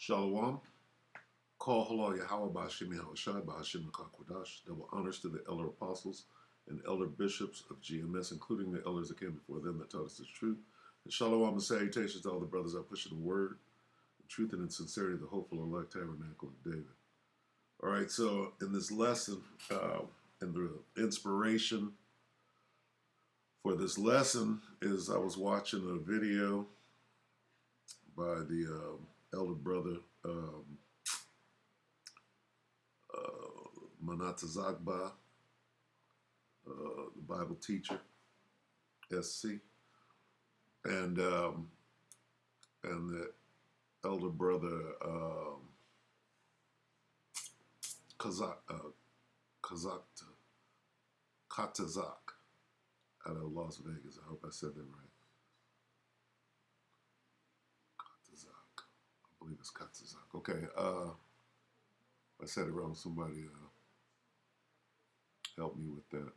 Shalom. Call halal Yahweh Ba'ashim Yahushai Ba'ashim Kakwadash. Double honors to the elder apostles and elder bishops of GMS, including the elders that came before them that taught us the truth. And shalom and salutations to all the brothers out pushing the word, the truth and in sincerity, the hopeful elect tabernacle of David. All right, so in this lesson, and the inspiration for this lesson is I was watching a video by the elder brother Manatazakba, the Bible teacher, SC, and the elder brother Katazak out of Las Vegas. I hope I said that right. Katazak. I believe it's Katazak. Okay. I said it wrong. Somebody help me with that.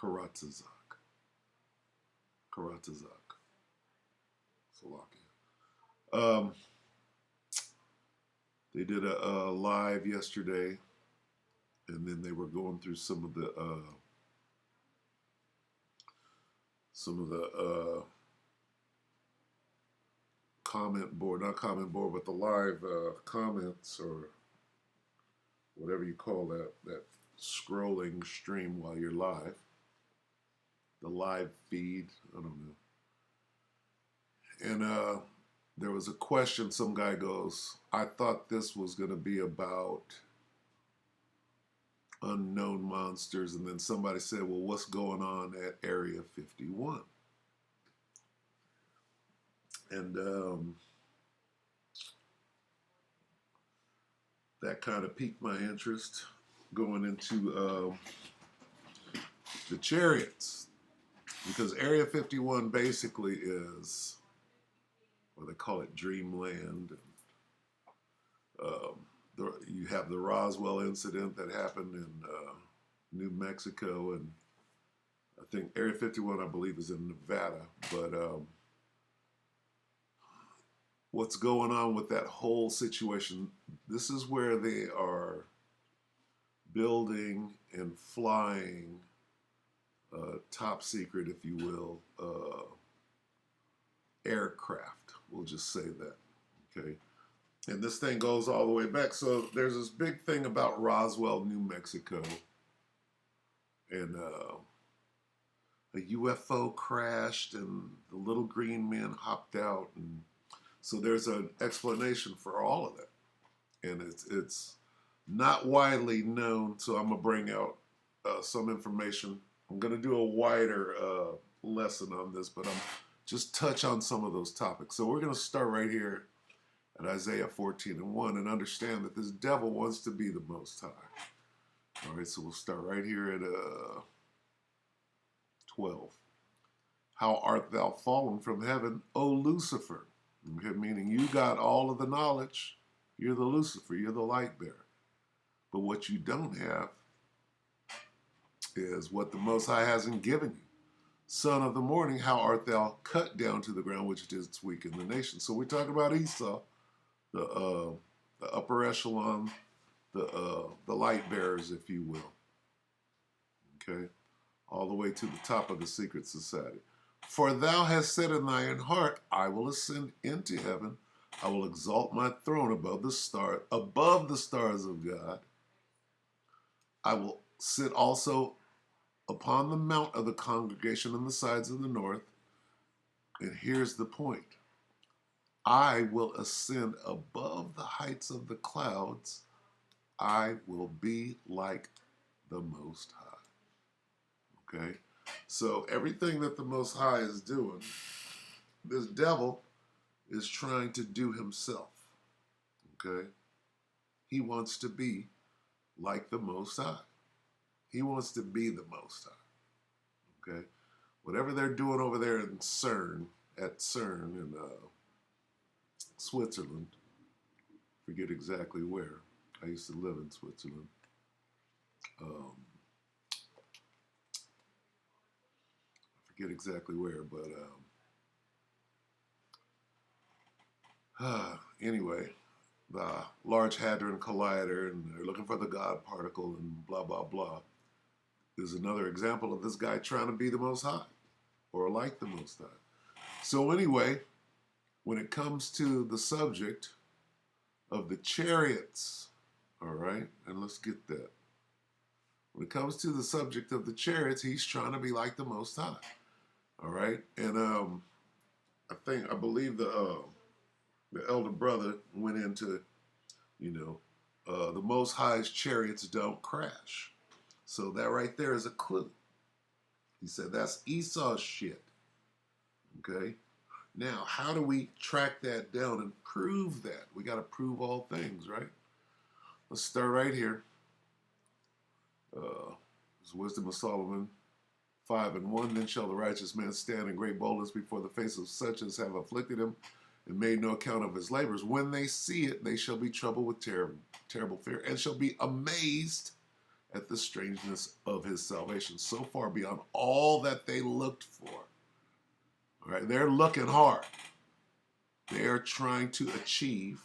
Karatazak. Salakia. They did a live yesterday, and then they were going through some of the not comment board, but the live comments or whatever you call that scrolling stream while you're live. The live feed, I don't know. And there was a question, some guy goes, I thought this was going to be about unknown monsters, and then somebody said, well, what's going on at Area 51? And that kind of piqued my interest going into the chariots, because Area 51 basically is, or they call it Dreamland. You have the Roswell incident that happened in New Mexico, and I think Area 51, I believe, is in Nevada. But what's going on with that whole situation, this is where they are building and flying top secret, if you will, aircraft. We'll just say that, okay? And this thing goes all the way back. So there's this big thing about Roswell, New Mexico, and a UFO crashed, and the little green men hopped out, and so there's an explanation for all of that, and it's not widely known. So I'm gonna bring out some information. I'm gonna do a wider lesson on this, but I'm just touch on some of those topics. So we're gonna start right here at Isaiah 14:1 and understand that this devil wants to be the Most High. All right, so we'll start right here at 12. How art thou fallen from heaven, O Lucifer? Okay, meaning you got all of the knowledge. You're the Lucifer, you're the light bearer. But what you don't have is what the Most High hasn't given you. Son of the morning, how art thou cut down to the ground, which didst weaken the nation? So we're talking about Esau, the upper echelon, the light bearers, if you will. Okay, all the way to the top of the secret society. For thou hast said in thine heart, I will ascend into heaven. I will exalt my throne above the stars of God. I will sit also upon the mount of the congregation on the sides of the north. And here's the point. I will ascend above the heights of the clouds. I will be like the Most High. Okay? So everything that the Most High is doing, this devil is trying to do himself. Okay? He wants to be like the Most High. He wants to be the Most High. Okay? Whatever they're doing over there in CERN, in Switzerland, forget exactly where. I used to live in Switzerland. I forget exactly where, but Anyway, the Large Hadron Collider, and they're looking for the God particle, and blah, blah, blah, is another example of this guy trying to be the Most High or like the Most High. So, anyway, when it comes to the subject of the chariots, all right, and let's get that. When it comes to the subject of the chariots, he's trying to be like the Most High, all right? And I believe the elder brother went into, the Most High's chariots don't crash. So that right there is a clue. He said that's Esau's shit. Okay? Now, how do we track that down and prove that? We got to prove all things, right? Let's start right here. This Wisdom of Solomon 5:1. Then shall the righteous man stand in great boldness before the face of such as have afflicted him and made no account of his labors. When they see it, they shall be troubled with terrible fear, and shall be amazed at the strangeness of his salvation, so far beyond all that they looked for. All right, they're looking hard. They are trying to achieve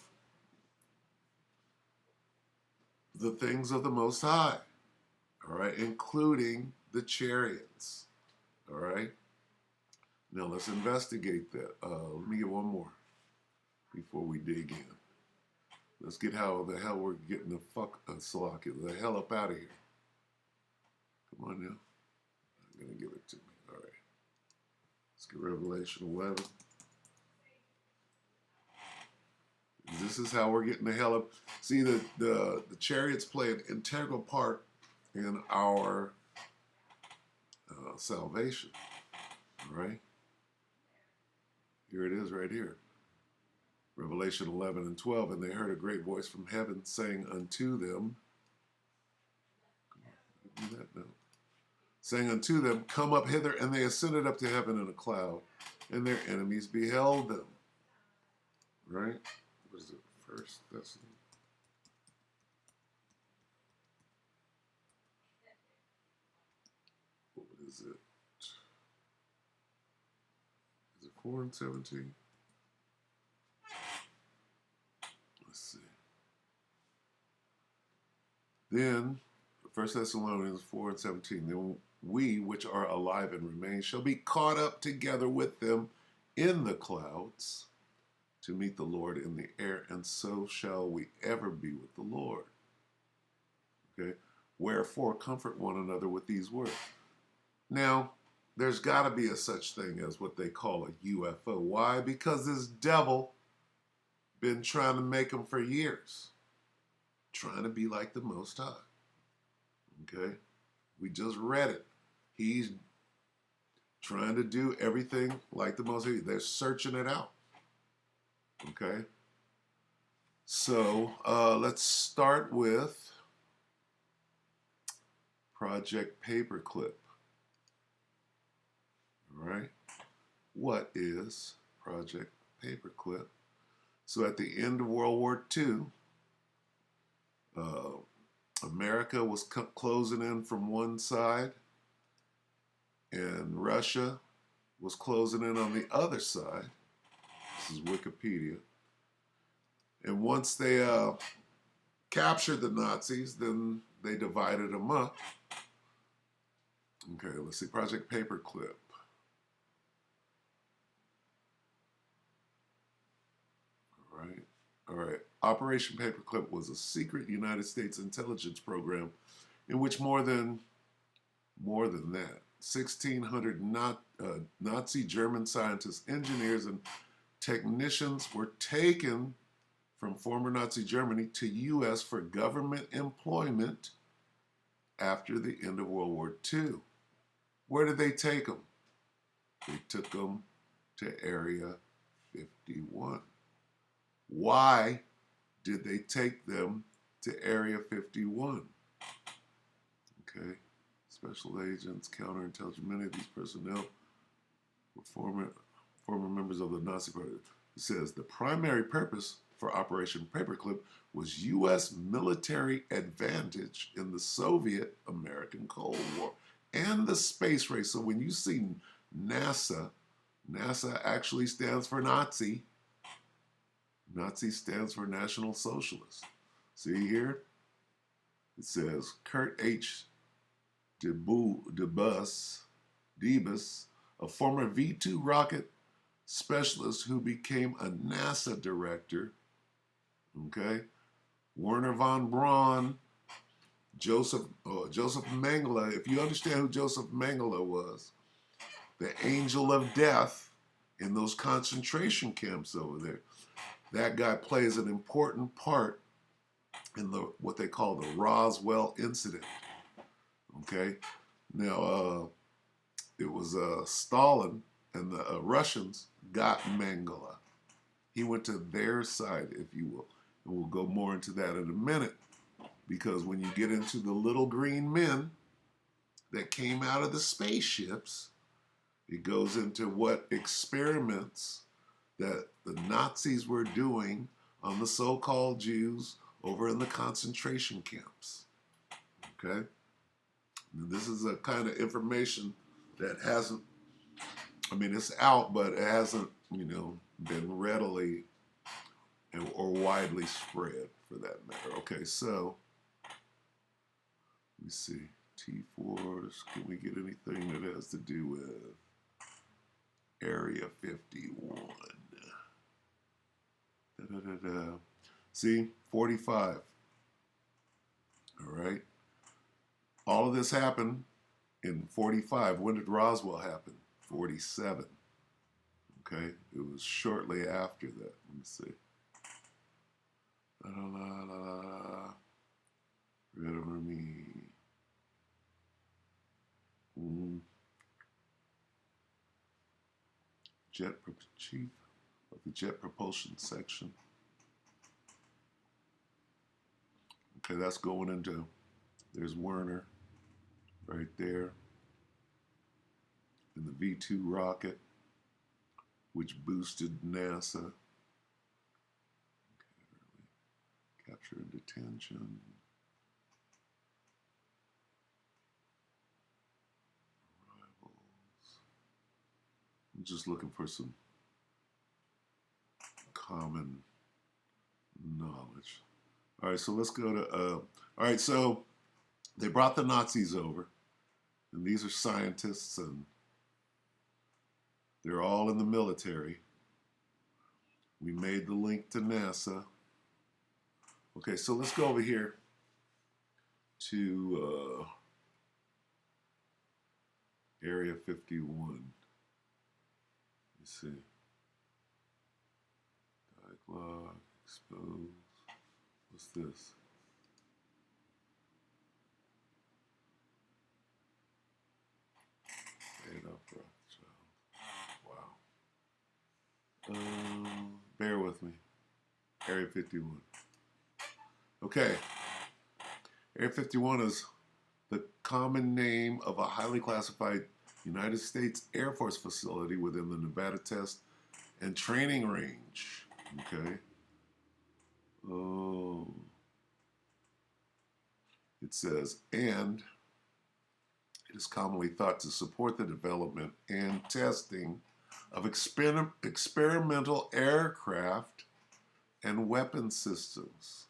the things of the Most High, all right, including the chariots, all right? Now let's investigate that. Let me get one more before we dig in. Let's get how the hell we're getting the the hell up out of here. Come on now. I'm going to give it to me. All right. Let's get Revelation 11. This is how we're getting the hell up. See, the chariots play an integral part in our salvation. All right. Here it is right here. Revelation 11:12. And they heard a great voice from heaven saying unto them, saying unto them, come up hither. And they ascended up to heaven in a cloud, and their enemies beheld them. Right? What is it? First Thessalonians. What is it? Is it 4:17? Let's see. Then, 1 Thessalonians 4:17, then we which are alive and remain shall be caught up together with them in the clouds to meet the Lord in the air, and so shall we ever be with the Lord. Okay? Wherefore, comfort one another with these words. Now, there's got to be a such thing as what they call a UFO. Why? Because this devil been trying to make them for years. Trying to be like the Most High. Okay? We just read it. He's trying to do everything like the Most High. They're searching it out. Okay? So, let's start with Project Paperclip. All right? What is Project Paperclip? So at the end of World War II, America was closing in from one side, and Russia was closing in on the other side. This is Wikipedia. And once they captured the Nazis, then they divided them up. Okay, let's see, Project Paperclip. All right. Operation Paperclip was a secret United States intelligence program in which more than that, 1,600 Nazi German scientists, engineers, and technicians were taken from former Nazi Germany to U.S. for government employment after the end of World War II. Where did they take them? They took them to Area 51. Why did they take them to Area 51? Okay. Special agents, counterintelligence, many of these personnel were former members of the Nazi Party. It says the primary purpose for Operation Paperclip was U.S. military advantage in the Soviet-American Cold War and the space race. So when you see NASA, NASA actually stands for Nazi. Nazi stands for National Socialist. See here? It says Kurt H. Debus, a former V-2 rocket specialist who became a NASA director. Okay? Werner von Braun, Joseph Mengele. If you understand who Joseph Mengele was, the angel of death in those concentration camps over there, that guy plays an important part in what they call the Roswell incident. Okay, now it was Stalin and the Russians got Mengele. He went to their side, if you will, and we'll go more into that in a minute. Because when you get into the little green men that came out of the spaceships, it goes into what experiments that the Nazis were doing on the so-called Jews over in the concentration camps. Okay? And this is a kind of information that hasn't, I mean, it's out, but it hasn't, been readily or widely spread for that matter. Okay, so let me see. T4s, can we get anything that has to do with Area 51? See, 45. All right. All of this happened in 45. When did Roswell happen? 47. Okay. It was shortly after that. Let me see. Remember me. Chief of the Jet Propulsion Section. Okay, that's going into, there's Werner right there. And the V-2 rocket, which boosted NASA. Okay, capture and detention. Arrivals. I'm just looking for some common knowledge. All right, so let's go to, all right, so they brought the Nazis over, and these are scientists, and they're all in the military. We made the link to NASA. Okay, so let's go over here to Area 51. Let's see. Dialogue, expose. What's this? Wow. Bear with me. Area 51. Okay. Area 51 is the common name of a highly classified United States Air Force facility within the Nevada Test and Training Range. Okay. Oh. It says, and it is commonly thought to support the development and testing of experimental aircraft and weapon systems.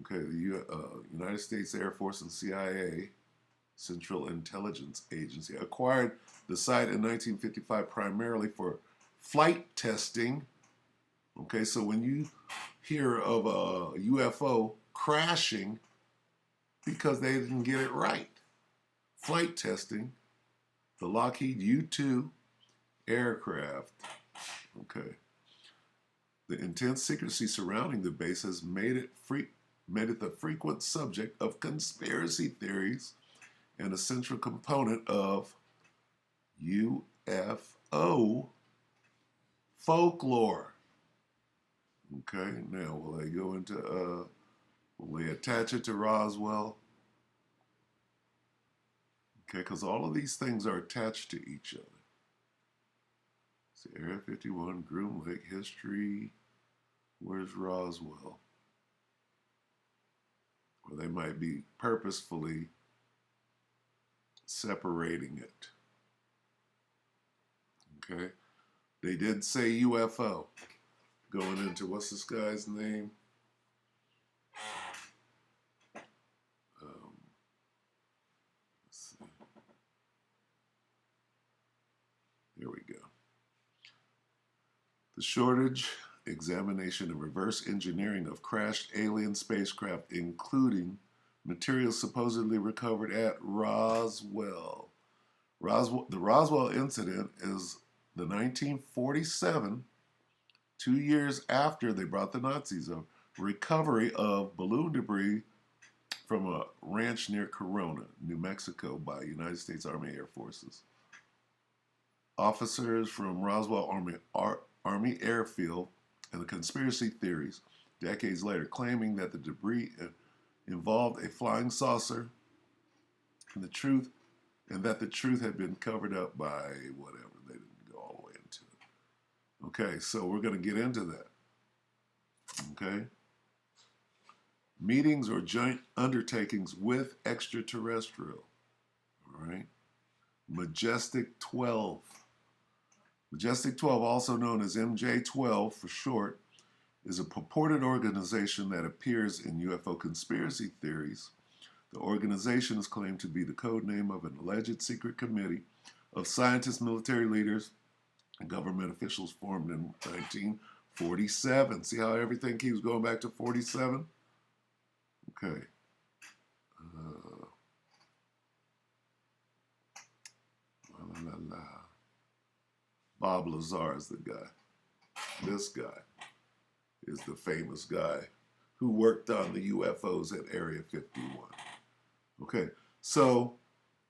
Okay, the United States Air Force and CIA, Central Intelligence Agency, acquired the site in 1955 primarily for flight testing. Okay, so when you hear of a UFO crashing because they didn't get it right, flight testing, the Lockheed U-2 aircraft. Okay. The intense secrecy surrounding the base has made it the frequent subject of conspiracy theories and a central component of UFO folklore. Okay, now will they go into, will they attach it to Roswell? Okay, because all of these things are attached to each other. See, Area 51, Groom Lake, history. Where's Roswell? Or they might be purposefully separating it. Okay? They did say UFO. going into, what's this guy's name? Let's see. Here we go. The shortage, examination, and reverse engineering of crashed alien spacecraft, including materials supposedly recovered at Roswell. The Roswell incident is the 1947, 2 years after they brought the Nazis up, recovery of balloon debris from a ranch near Corona, New Mexico, by United States Army Air Forces. Officers from Roswell Army Airfield and the conspiracy theories decades later claiming that the debris involved a flying saucer and that the truth had been covered up by whatever. They didn't go all the way into it. Okay, so we're going to get into that. Okay? Meetings or joint undertakings with extraterrestrial. All right? Majestic 12. Majestic 12, also known as MJ-12 for short, is a purported organization that appears in UFO conspiracy theories. The organization is claimed to be the code name of an alleged secret committee of scientists, military leaders, and government officials formed in 1947. See how everything keeps going back to 47? Okay. La, la, la. Bob Lazar is the guy. This guy is the famous guy who worked on the UFOs at Area 51. Okay, so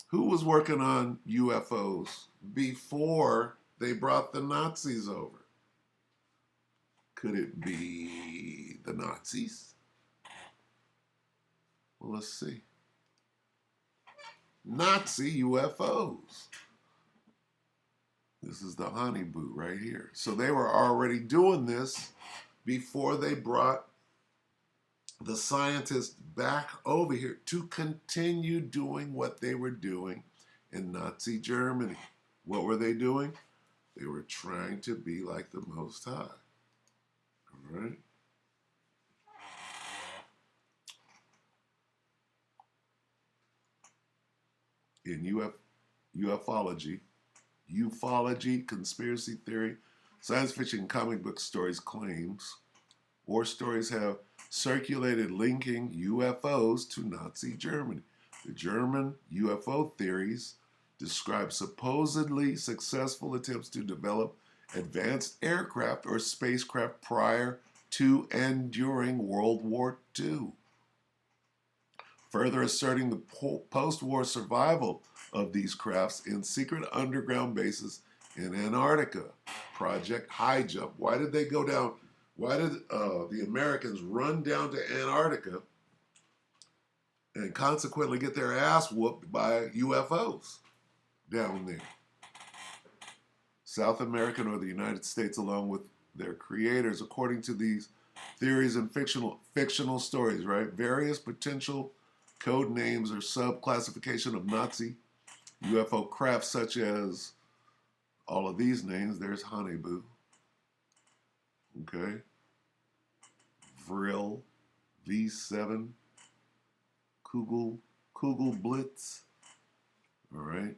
who was working on UFOs before they brought the Nazis over? Could it be the Nazis? Well, let's see. Nazi UFOs. This is the honeyboo right here. So they were already doing this before they brought the scientists back over here to continue doing what they were doing in Nazi Germany. What were they doing? They were trying to be like the Most High. All right? In ufology, conspiracy theory, science fiction, comic book stories, claims or stories have circulated linking UFOs to Nazi Germany. The German UFO theories describe supposedly successful attempts to develop advanced aircraft or spacecraft prior to and during World War II, further asserting the post-war survival of these crafts in secret underground bases in Antarctica. Project High Jump. Why did they go down? Why did the Americans run down to Antarctica and consequently get their ass whooped by UFOs down there? South American or the United States, along with their creators, according to these theories and fictional stories, right? Various potential code names or sub-classification of Nazi UFO craft, such as all of these names. There's Honeyboo, okay, Vril, V7, Kugel Blitz, all right,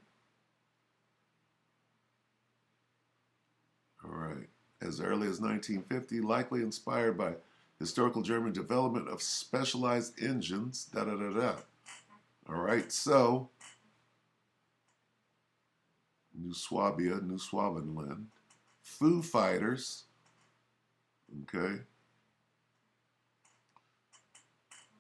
as early as 1950, likely inspired by historical German development of specialized engines, All right, so New Swabenland, Foo Fighters, okay.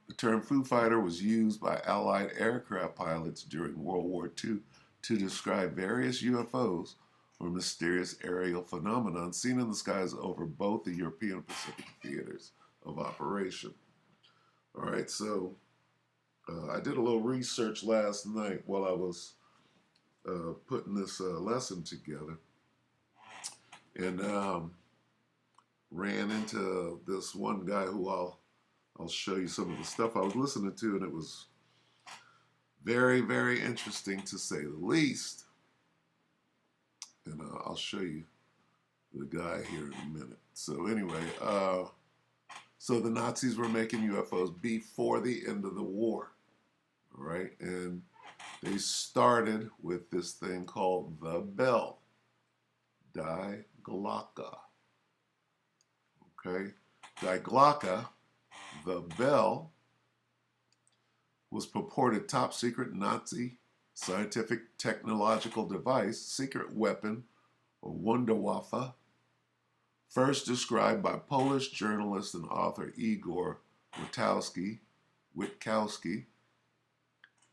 The term Foo Fighter was used by Allied aircraft pilots during World War II to describe various UFOs or mysterious aerial phenomenon seen in the skies over both the European and Pacific theaters of operation. All right, so I did a little research last night while I was putting this lesson together, and ran into this one guy who I'll show you some of the stuff I was listening to, and it was very, very interesting to say the least. And I'll show you the guy here in a minute. So anyway, so the Nazis were making UFOs before the end of the war, all right? And they started with this thing called the Bell, Die Glocke, okay? Die Glocke, the Bell, was purported top secret Nazi scientific technological device, secret weapon, or Wunderwaffe, first described by Polish journalist and author Igor Witkowski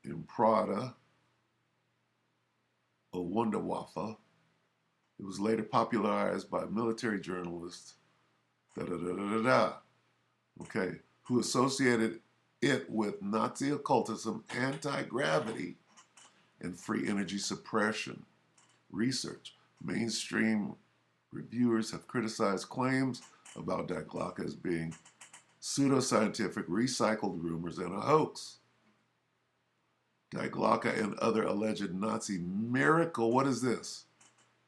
in Prada, a Wunderwaffe. It was later popularized by military journalists, okay, who associated it with Nazi occultism, anti-gravity, and free energy suppression research. Mainstream reviewers have criticized claims about Die Glocke as being pseudoscientific, recycled rumors, and a hoax. Die Glocke and other alleged Nazi miracle, what is this?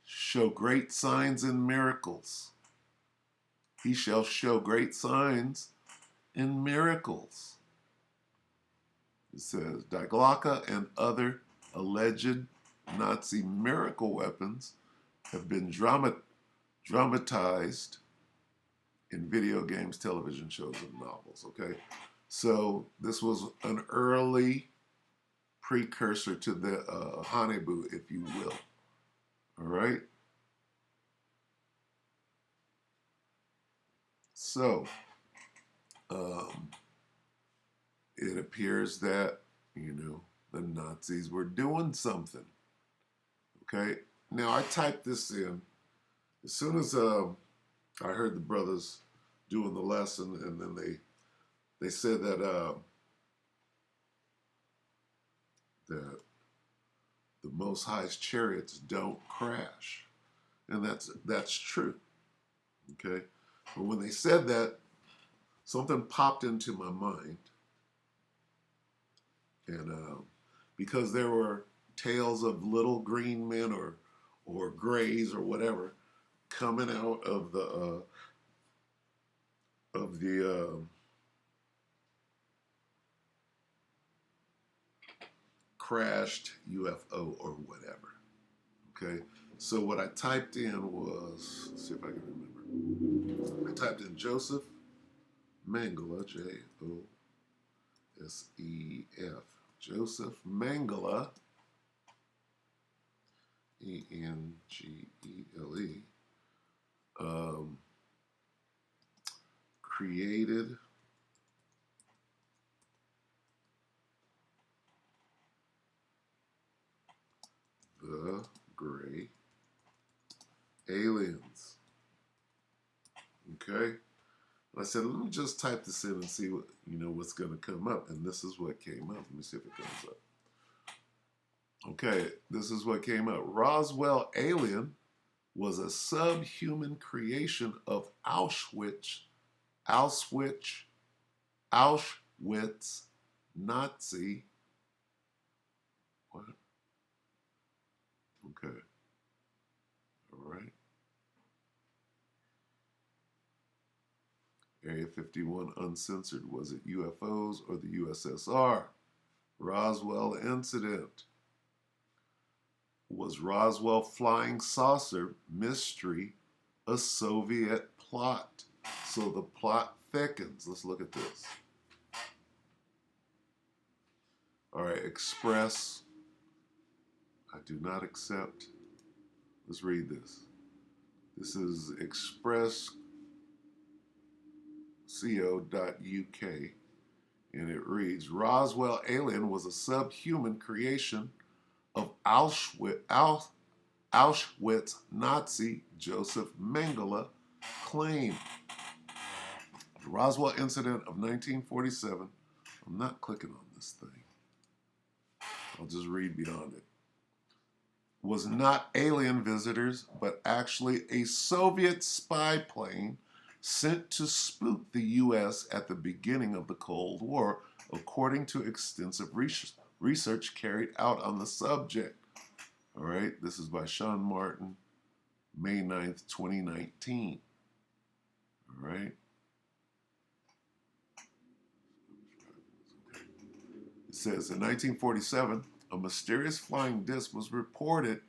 Show great signs and miracles. He shall show great signs and miracles. It says, Die Glocke and other alleged Nazi miracle weapons have been dramatized in video games, television shows, and novels, okay? So this was an early precursor to the Hanebu, if you will, all right? So, it appears that, the Nazis were doing something, okay? Now, I typed this in. As soon as I heard the brothers doing the lesson, and then they said that that the Most High's chariots don't crash, and that's true, okay? But when they said that, something popped into my mind, and because there were tales of little green men or grays or whatever coming out of the crashed UFO or whatever. Okay, so what I typed in was, let's see if I can remember. I typed in Joseph Mengele, Joseph, Joseph Mengele, Engele, created the gray aliens. Okay, I said, let me just type this in and see what what's going to come up, and this is what came up. Let me see if it comes up. Okay, this is what came up. Roswell alien was a subhuman creation of Auschwitz Nazi. What? Okay. All right. Area 51 uncensored. Was it UFOs or the USSR? Roswell incident. Was Roswell flying saucer mystery a Soviet plot? So the plot thickens. Let's look at this. All right, express. I do not accept. Let's read this. This is expressco.uk, and it reads, Roswell alien was a subhuman creation of Auschwitz Nazi Joseph Mengele claim. The Roswell incident of 1947. I'm not clicking on this thing. I'll just read beyond it. Was not alien visitors, but actually a Soviet spy plane sent to spook the U.S. at the beginning of the Cold War, according to extensive research carried out on the subject. All right, this is by Sean Martin, May 9th, 2019. All right. It says in 1947, a mysterious flying disc was reported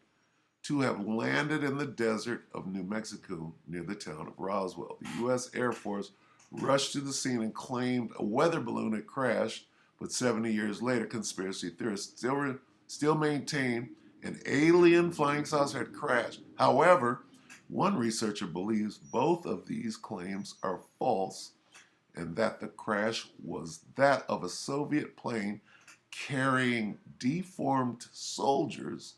to have landed in the desert of New Mexico near the town of Roswell. The U.S. Air Force rushed to the scene and claimed a weather balloon had crashed, but 70 years later, conspiracy theorists still maintain an alien flying saucer had crashed. However, one researcher believes both of these claims are false and that the crash was that of a Soviet plane carrying deformed soldiers,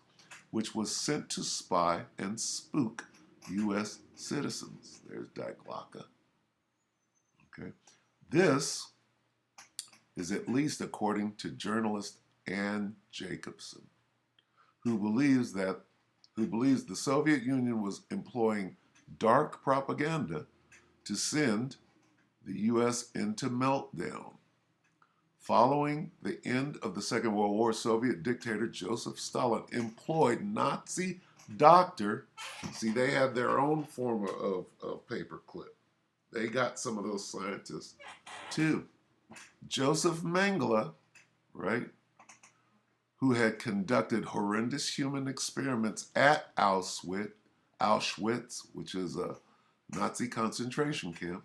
which was sent to spy and spook U.S. citizens. There's Daiglaka. Okay. This is at least according to journalist Ann Jacobson, who believes the Soviet Union was employing dark propaganda to send the U.S. into meltdown. Following the end of the Second World War, Soviet dictator Joseph Stalin employed Nazi doctor. See, they had their own form of paperclip. They got some of those scientists too. Joseph Mengele, right, who had conducted horrendous human experiments at Auschwitz, which is a Nazi concentration camp,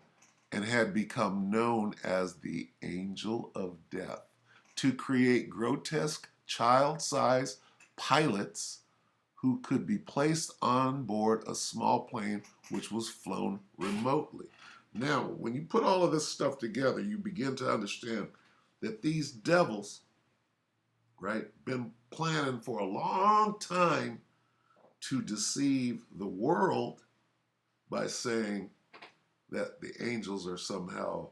and had become known as the Angel of Death, to create grotesque child-sized pilots who could be placed on board a small plane which was flown remotely. Now, when you put all of this stuff together, you begin to understand that these devils, right, been planning for a long time to deceive the world by saying that the angels are somehow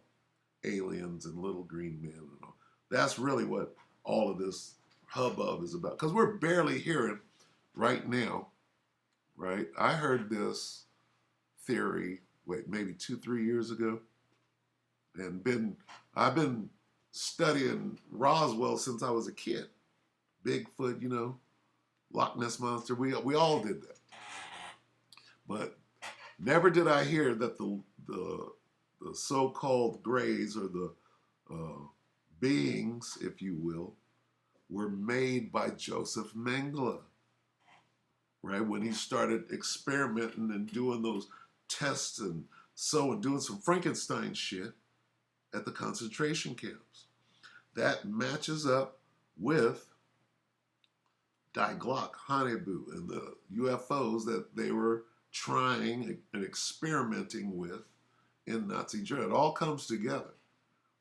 aliens and little green men and all. That's really what all of this hubbub is about. Because we're barely hearing right now, right? I heard this theory, maybe 2-3 years ago, and I've been studying Roswell since I was a kid. Bigfoot, you know, Loch Ness Monster. We all did that. But never did I hear that the so-called grays, or the beings, if you will, were made by Joseph Mengele, right? When he started experimenting and doing those tests and doing some Frankenstein shit at the concentration camps. That matches up with Die Glock, Hanebu, and the UFOs that they were trying and experimenting with in Nazi Germany. It all comes together.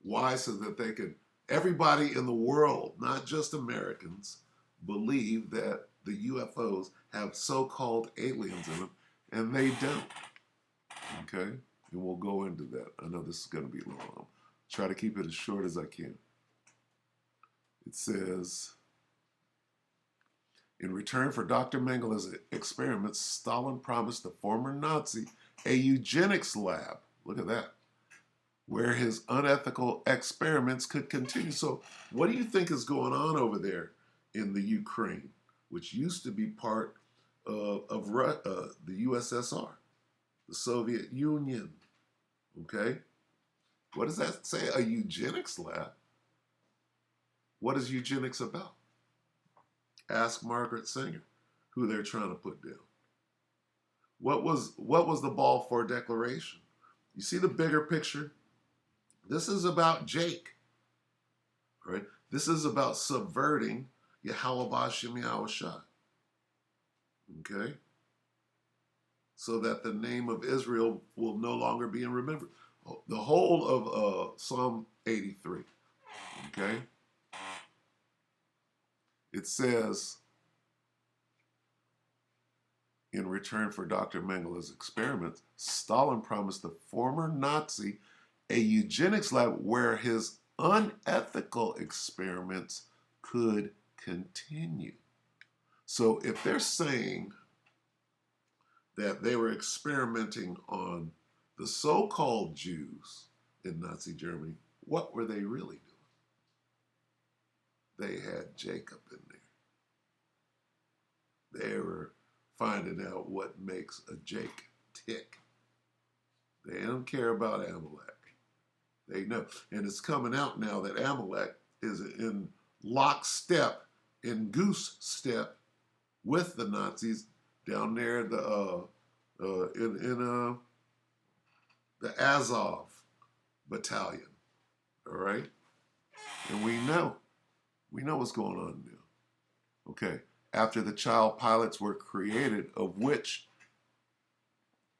Why? So that they could, everybody in the world, not just Americans, believe that the UFOs have so-called aliens in them, and they don't. Okay? And we'll go into that. I know this is going to be long. I'll try to keep it as short as I can. It says, in return for Dr. Mengele's experiments, Stalin promised the former Nazi a eugenics lab. Look at that. Where his unethical experiments could continue. So what do you think is going on over there in the Ukraine, which used to be part of the USSR, the Soviet Union? Okay? What does that say? A eugenics lab? What is eugenics about? Ask Margaret Sanger, who they're trying to put down. What was the Balfour Declaration? You see the bigger picture? This is about Jake, right? This is about subverting Yahweh Bashem Yahweh Shai, okay? So that the name of Israel will no longer be in remembrance. The whole of Psalm 83, okay? It says, in return for Dr. Mengele's experiments, Stalin promised the former Nazi a eugenics lab where his unethical experiments could continue. So if they're saying that they were experimenting on the so-called Jews in Nazi Germany, what were they really doing? They had Jacob in there. They were finding out what makes a Jake tick. They don't care about Amalek. They know. And it's coming out now that Amalek is in lockstep, in goose step with the Nazis down there in the Azov battalion. All right? And we know what's going on now. Okay. After the child pilots were created, of which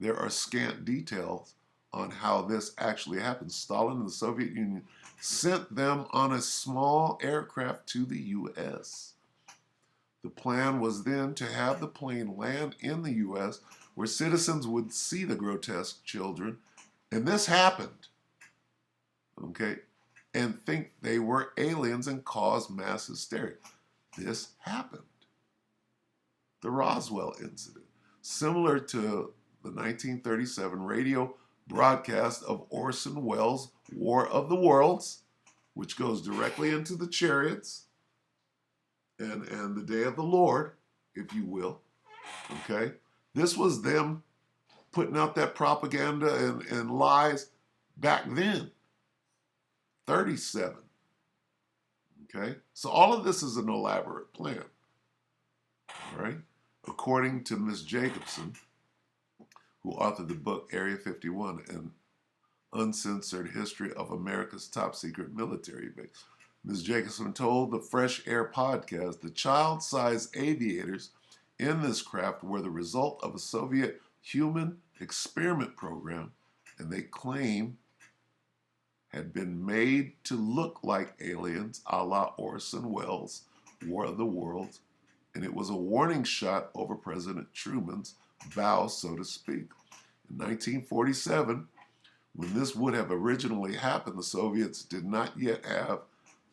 there are scant details on how this actually happened. Stalin and the Soviet Union sent them on a small aircraft to the U.S. The plan was then to have the plane land in the U.S., where citizens would see the grotesque children, and this happened, okay, and think they were aliens and cause mass hysteria. This happened. The Roswell incident, similar to the 1937 radio broadcast of Orson Welles' War of the Worlds, which goes directly into the chariots and the day of the Lord, if you will. Okay? This was them putting out that propaganda and lies back then. 37. Okay? So all of this is an elaborate plan. All right? According to Ms. Jacobson, who authored the book Area 51, An Uncensored History of America's Top Secret Military Base. Ms. Jacobson told the Fresh Air podcast the child-sized aviators in this craft were the result of a Soviet human experiment program, and they claim had been made to look like aliens a la Orson Welles' War of the Worlds, and it was a warning shot over President Truman's bow, so to speak. In 1947, when this would have originally happened, the Soviets did not yet have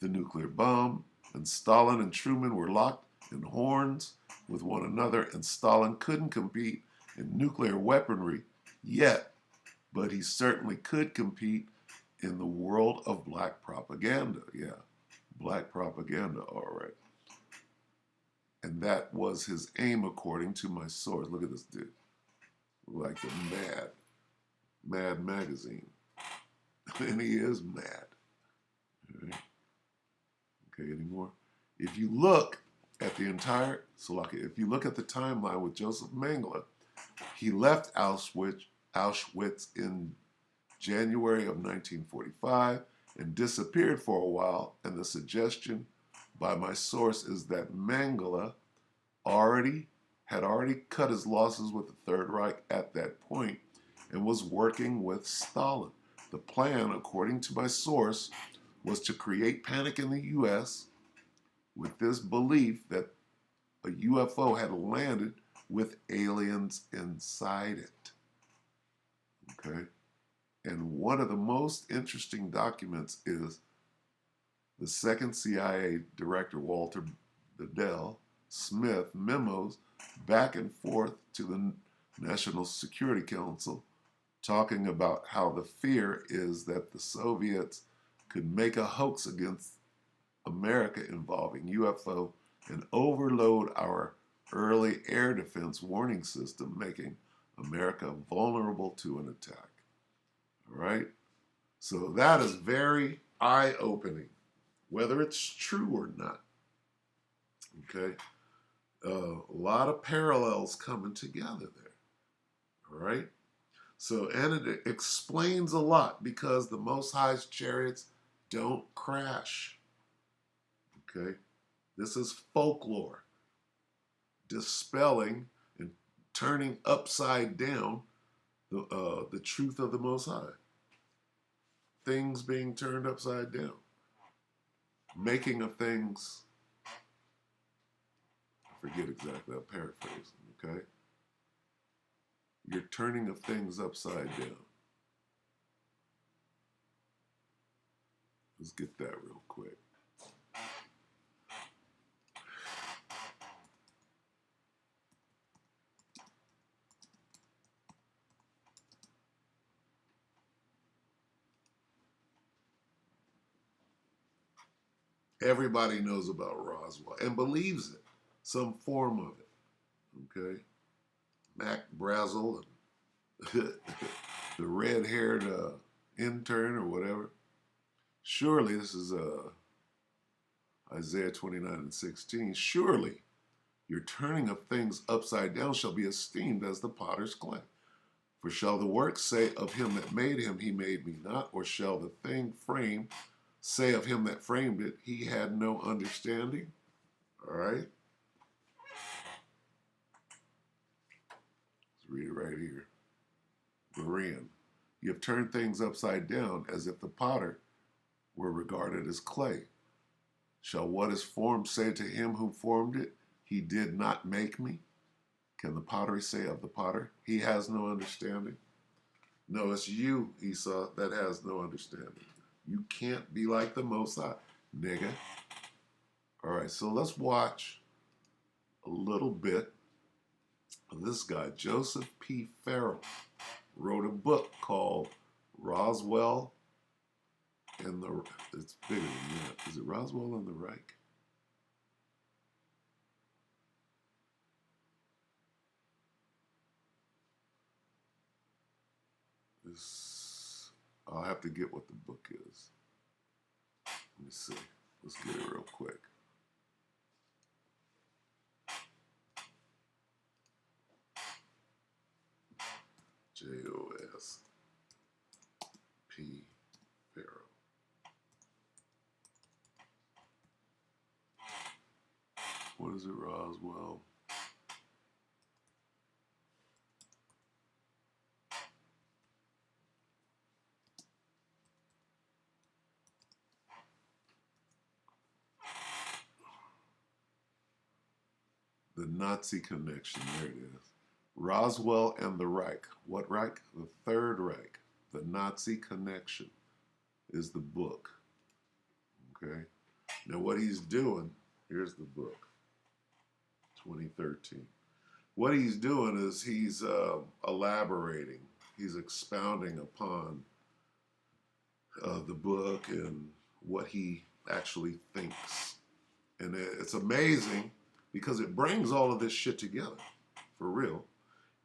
the nuclear bomb, and Stalin and Truman were locked in horns with one another, and Stalin couldn't compete in nuclear weaponry yet, but he certainly could compete in the world of black propaganda. Yeah, black propaganda, all right. And that was his aim, according to my source. Look at this dude. Like the Mad magazine. And he is mad. All right. Okay, any more? If you look at the entire, if you look at the timeline with Joseph Mengele, he left Auschwitz in January of 1945 and disappeared for a while, and the suggestion by my source is that Mengele had already cut his losses with the Third Reich at that point and was working with Stalin. The plan, according to my source, was to create panic in the U.S. with this belief that a UFO had landed with aliens inside it. Okay? And one of the most interesting documents is the second CIA director, Walter Bedell Smith, memos back and forth to the National Security Council talking about how the fear is that the Soviets could make a hoax against America involving UFO and overload our early air defense warning system, making America vulnerable to an attack. All right? So that is very eye-opening, whether it's true or not. Okay? A lot of parallels coming together there. All right? So, and it explains a lot because the Most High's chariots don't crash. Okay? This is folklore, dispelling and turning upside down the truth of the Most High. Things being turned upside down. Making of things, I forget exactly, I'm paraphrasing, okay? You're turning of things upside down. Let's get that real quick. Everybody knows about Roswell and believes it, some form of it, okay? Mac Brazel, the red-haired intern or whatever. Surely, this is Isaiah 29:16. Surely, your turning of things upside down shall be esteemed as the potter's clay. For shall the work say of him that made him, he made me not? Or shall the thing framed say of him that framed it, he had no understanding? All right. Let's read it right here. Berean. You have turned things upside down as if the potter were regarded as clay. Shall what is formed say to him who formed it, he did not make me? Can the pottery say of the potter, he has no understanding? No, it's you, Esau, that has no understanding. You can't be like the Most High, nigga. All right, so let's watch a little bit of this guy. Joseph P. Farrell wrote a book called Roswell and the... It's bigger than that. Is it Roswell and the Reich? I'll have to get what the book is. Let me see. Let's get it real quick. J-O-S-P Farrell. What is it, Roswell? The Nazi connection. There it is. Roswell and the Reich. What Reich? The Third Reich. The Nazi connection is the book. Okay. Now what he's doing, here's the book. 2013. What he's doing is he's elaborating. He's expounding upon the book and what he actually thinks. And it's amazing because it brings all of this shit together, for real.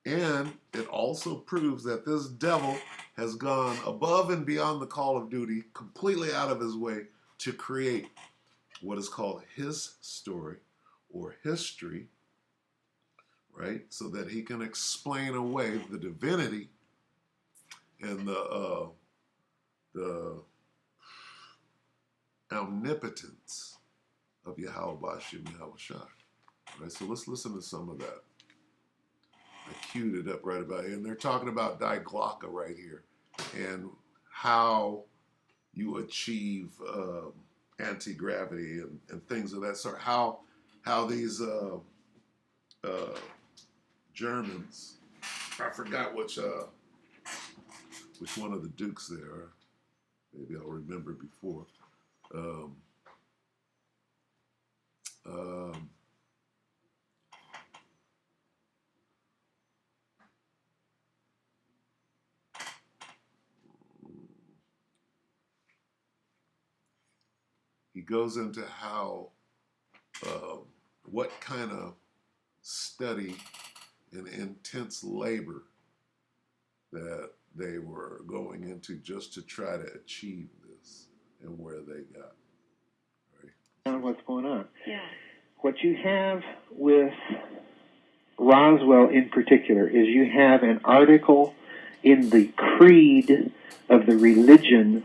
And it also proves that this devil has gone above and beyond the call of duty, completely out of his way to create what is called his story or history, right? So that he can explain away the divinity and the omnipotence of Yahweh Bashim Yahweh Shai. All right, so let's listen to some of that. I queued it up right about here. And they're talking about diglocka right here and how you achieve anti-gravity and things of that sort. How these Germans, I forgot which one of the dukes they are. Maybe I'll remember before. He goes into how, what kind of study and intense labor that they were going into just to try to achieve this and where they got. Right? On what's going on. Yeah. What you have with Roswell in particular is you have an article in the creed of the religion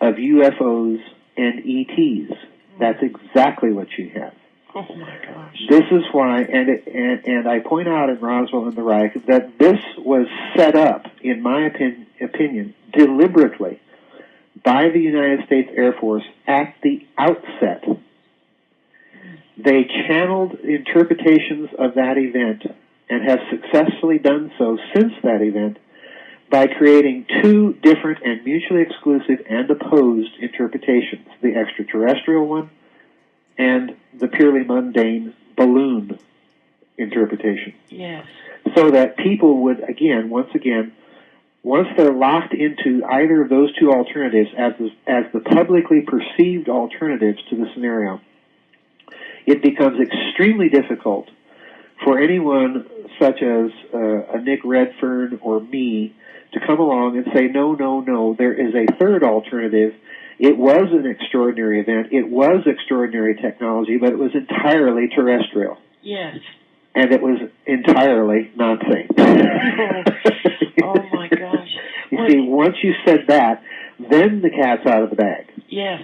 of UFOs and ETs. That's exactly what you have. Oh my gosh. This is why, and I point out in Roswell and the Reich that this was set up, in my opinion, deliberately by the United States Air Force at the outset. They channeled interpretations of that event and have successfully done so since that event by creating two different and mutually exclusive and opposed interpretations, the extraterrestrial one and the purely mundane balloon interpretation. Yes. So that people would, once again, once they're locked into either of those two alternatives as the publicly perceived alternatives to the scenario, it becomes extremely difficult for anyone such as a Nick Redfern or me to come along and say, no, no, no, there is a third alternative. It was an extraordinary event. It was extraordinary technology, but it was entirely terrestrial. Yes. And it was entirely Nazi. Oh my gosh. You see, once you said that, then the cat's out of the bag. Yes.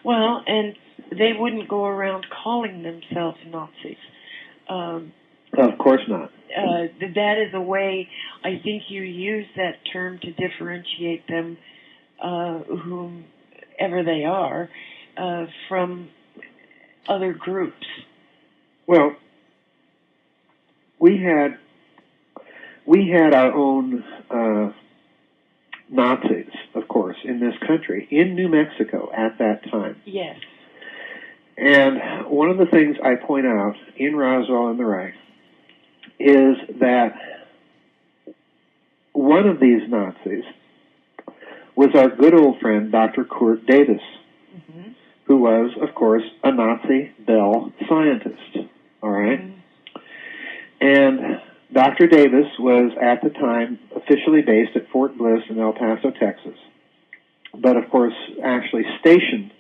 Well, and they wouldn't go around calling themselves Nazis. Of course not. That is a way, I think you use that term to differentiate them, whomever they are, from other groups. Well, we had our own Nazis, of course, in this country, in New Mexico at that time. Yes. And one of the things I point out in Roswell and the Reich is that one of these Nazis was our good old friend, Dr. Kurt Davis, who was, of course, a Nazi Bell scientist. All right? And Dr. Davis was, at the time, officially based at Fort Bliss in El Paso, Texas, but, of course, actually stationed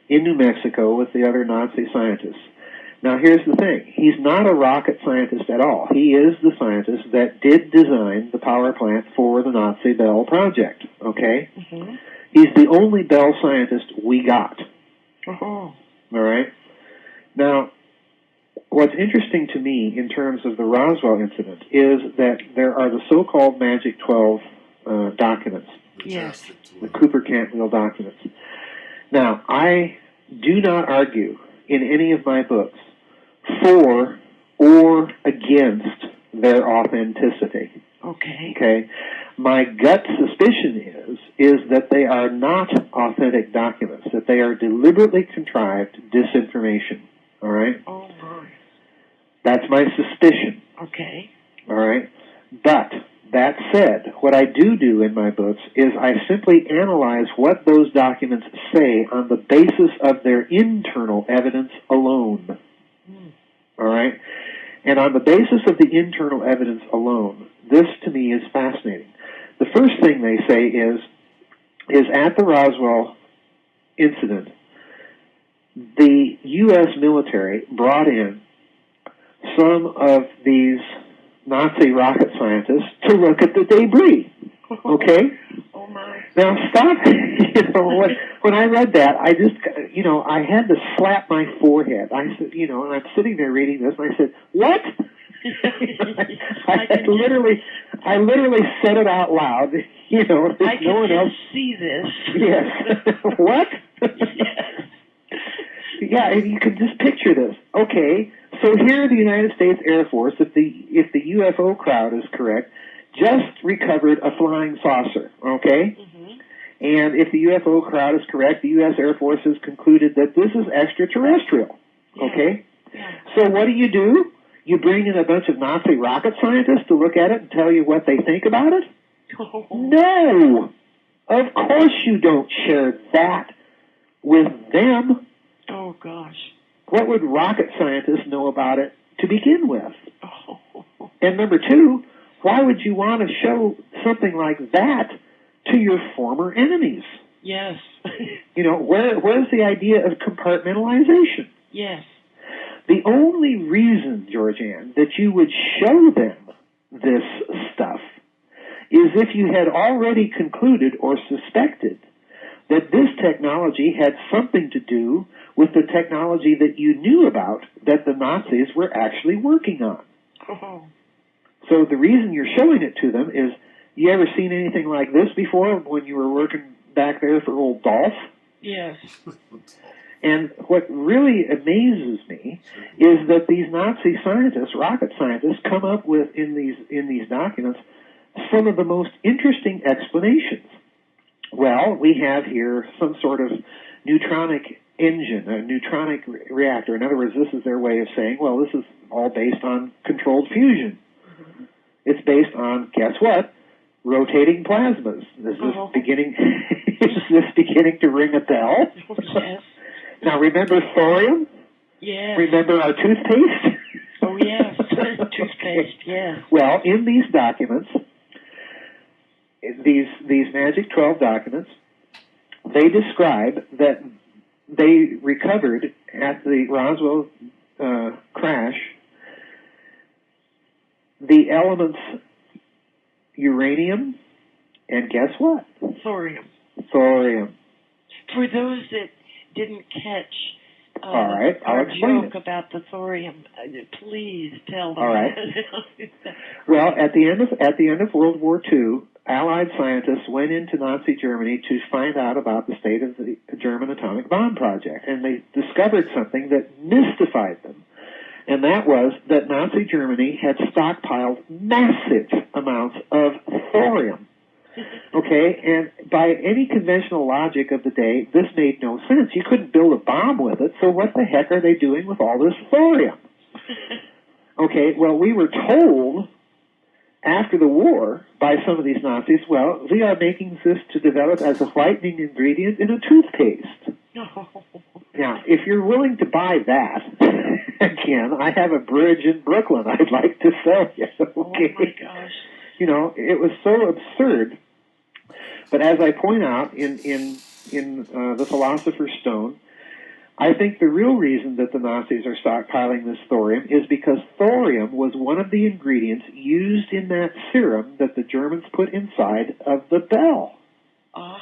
in New Mexico with the other Nazi scientists. Now, here's the thing. He's not a rocket scientist at all. He is the scientist that did design the power plant for the Nazi Bell project, okay? He's the only Bell scientist we got. All right? Now, what's interesting to me in terms of the Roswell incident is that there are the so-called Magic 12 documents. Yes. The Cooper-Cantwell documents. Now, I do not argue in any of my books for or against their authenticity. Okay. Okay? My gut suspicion is that they are not authentic documents, that they are deliberately contrived disinformation. All right? Oh, my. That's my suspicion. Okay. All right? But that said, what I do in my books is I simply analyze what those documents say on the basis of their internal evidence alone. All right? And on the basis of the internal evidence alone, this to me is fascinating. The first thing they say is at the Roswell incident, the U.S. military brought in some of these Nazi rocket scientists to look at the debris. Okay? Oh, my. Now, stop. When I read that, I just, I had to slap my forehead. I said, and I'm sitting there reading this, and I said, what? I literally said it out loud. I no one else see this. Yes. What? Yes. Yeah, you can just picture this. Okay, so here the United States Air Force, if the UFO crowd is correct, just recovered a flying saucer, okay? And if the UFO crowd is correct, the U.S. Air Force has concluded that this is extraterrestrial, okay? Yeah. So what do? You bring in a bunch of Nazi rocket scientists to look at it and tell you what they think about it? No! Of course you don't share that with them. Oh, gosh. What would rocket scientists know about it to begin with? Oh. And number two, why would you want to show something like that to your former enemies? Yes. Where's the idea of compartmentalization? Yes. The only reason, Georgianne, that you would show them this stuff is if you had already concluded or suspected that this technology had something to do with the technology that you knew about that the Nazis were actually working on. Oh. So the reason you're showing it to them is, you ever seen anything like this before when you were working back there for old Dolph? Yes. And what really amazes me is that these Nazi scientists, rocket scientists, come up with in these documents some of the most interesting explanations. Well, we have here some sort of neutronic engine, a neutronic reactor. In other words, this is their way of saying, well, this is all based on controlled fusion. It's based on, guess what? Rotating plasmas. Is this beginning to ring a bell? Yes. Now, remember thorium? Yes. Remember our toothpaste? Oh, yes. manifest, yes. Well, in these documents, these Magic 12 documents, they describe that they recovered at the Roswell crash the elements uranium and guess what? Thorium. Thorium. For those that didn't catch All right, our I'll explain joke about the thorium, please tell them. All right. Well, at the end of World War II, Allied scientists went into Nazi Germany to find out about the state of the German atomic bomb project, and they discovered something that mystified them. And that was that Nazi Germany had stockpiled massive amounts of thorium. Okay, and by any conventional logic of the day, this made no sense. You couldn't build a bomb with it, so what the heck are they doing with all this thorium? Okay, well, we were told after the war by some of these Nazis, well, we are making this to develop as a whitening ingredient in a toothpaste. Now, if you're willing to buy that, again, I have a bridge in Brooklyn I'd like to sell you. Okay? Oh my gosh. You know, it was so absurd. But as I point out in The Philosopher's Stone, I think the real reason that the Nazis are stockpiling this thorium is because thorium was one of the ingredients used in that serum that the Germans put inside of the bell. Oh,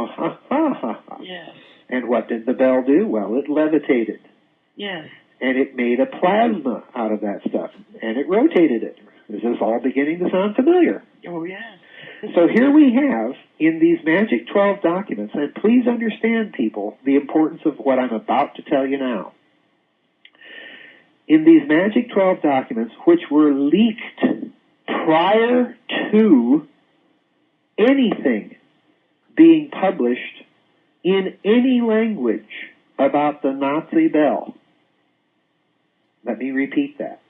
ha, ha, ha, ha. Yes. And what did the bell do? Well, it levitated. Yes. And it made a plasma out of that stuff. And it rotated it. Is this all beginning to sound familiar? Oh, yes. So here we have, in these Magic 12 documents, and please understand, people, the importance of what I'm about to tell you now. In these Magic 12 documents, which were leaked prior to anything being published in any language about the Nazi bell. Let me repeat that.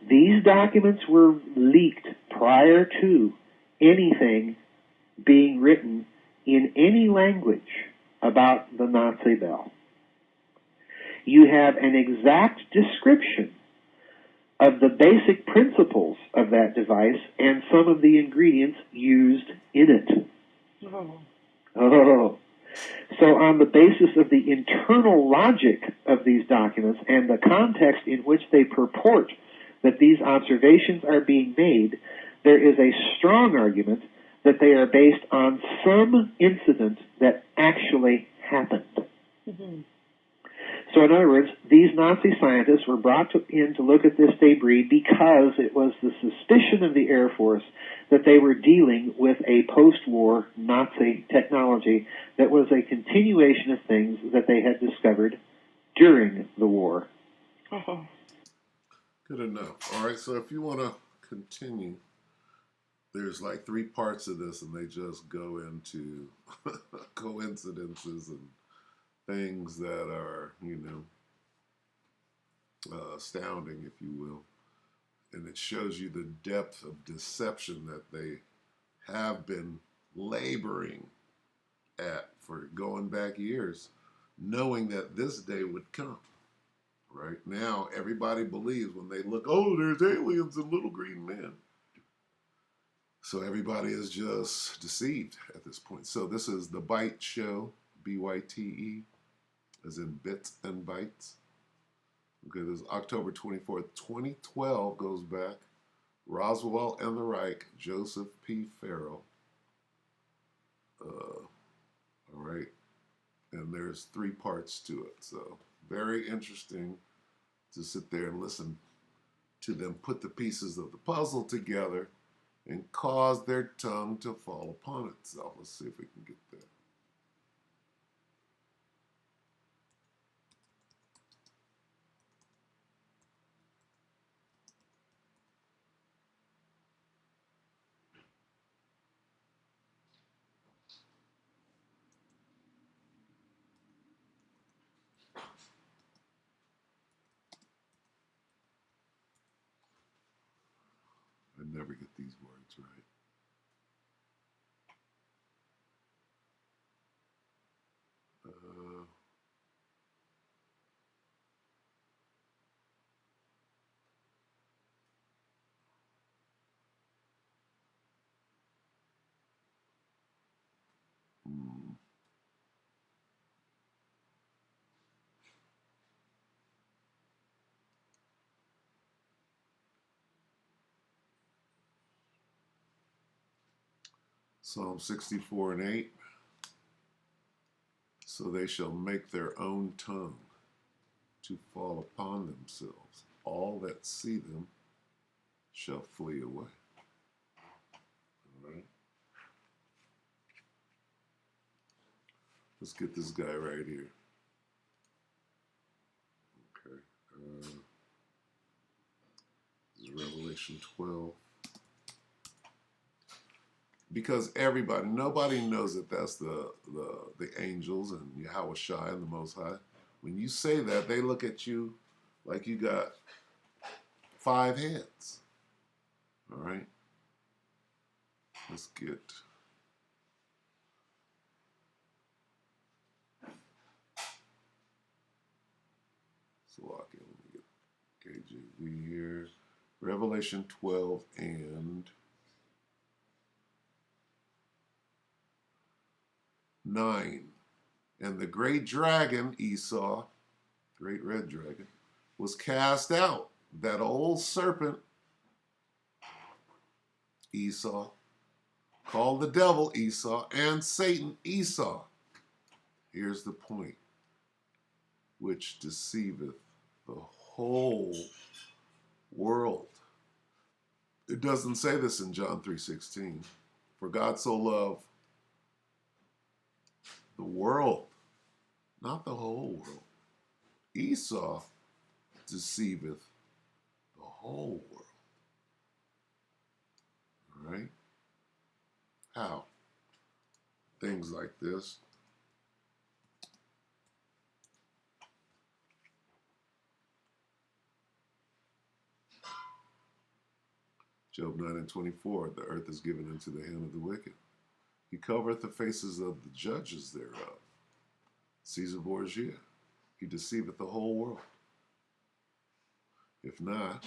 These documents were leaked prior to anything being written in any language about the Nazi bell. You have an exact description of the basic principles of that device and some of the ingredients used in it. Oh. So on the basis of the internal logic of these documents and the context in which they purport that these observations are being made, there is a strong argument that they are based on some incident that actually happened. Mm-hmm. So in other words, these Nazi scientists were brought in to look at this debris because it was the suspicion of the Air Force that they were dealing with a post-war Nazi technology that was a continuation of things that they had discovered during the war. Oh. Good enough. All right, so if you want to continue, there's like 3 parts of this, and they just go into coincidences and things that are, astounding, if you will. And it shows you the depth of deception that they have been laboring at for going back years, knowing that this day would come. Right now, everybody believes when they look, oh, there's aliens and little green men. So everybody is just deceived at this point. So this is the Byte Show, B-Y-T-E, as in bits and bytes. Okay, this is October 24th, 2012, goes back. Roswell and the Reich, Joseph P. Farrell. All right, and there's 3 parts to it. So very interesting to sit there and listen to them put the pieces of the puzzle together and cause their tongue to fall upon itself. Let's see if we can get that. I never get these words right. Uh, Psalm 64 and 8. So they shall make their own tongue to fall upon themselves. All that see them shall flee away. All right. Let's get this guy right here. Okay. This is Revelation 12. Because nobody knows that that's the angels and Yahweh Shai and the Most High. When you say that, they look at you like you got 5 heads. All right? Let's get... Slovakia, let me get KJV here. Revelation 12 and 9. And the great dragon, Esau, great red dragon, was cast out. That old serpent, Esau, called the devil Esau, and Satan Esau. Here's the point. Which deceiveth the whole world. It doesn't say this in John 3:16. For God so loved the world, not the whole world. Esau deceiveth the whole world. All right? How? Things like this. Job 9 and 24. The earth is given into the hand of the wicked. He covereth the faces of the judges thereof. Caesar Borgia. He deceiveth the whole world. If not,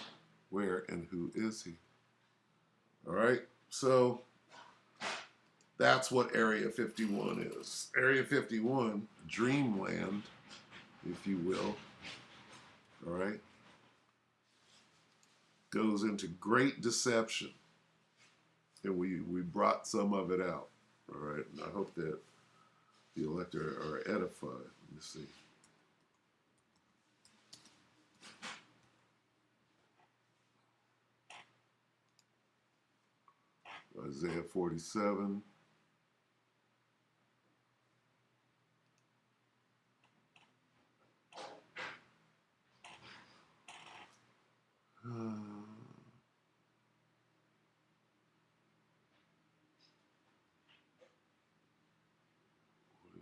where and who is he? All right, so that's what Area 51 is. Area 51, dreamland, if you will, all right, goes into great deception. And we brought some of it out, all right? And I hope that the elect are edified. Let me see. Isaiah 47. What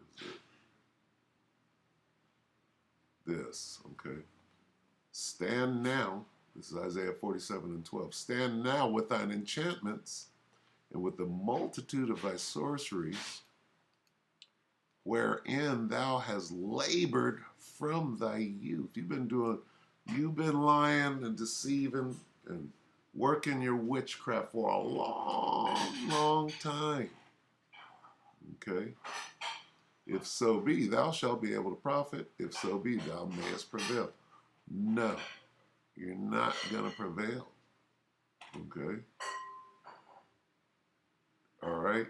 is it? This, okay. Stand now. This is Isaiah 47 and 12. Stand now with thine enchantments and with the multitude of thy sorceries, wherein thou hast labored from thy youth. You've been lying and deceiving and working your witchcraft for a long, long time. Okay? If so be, thou shalt be able to profit. If so be, thou mayest prevail. No, you're not going to prevail. Okay? All right?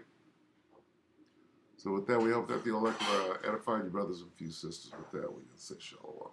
So with that, we hope that the elect will edify your brothers and few sisters. With that, we can say shalom.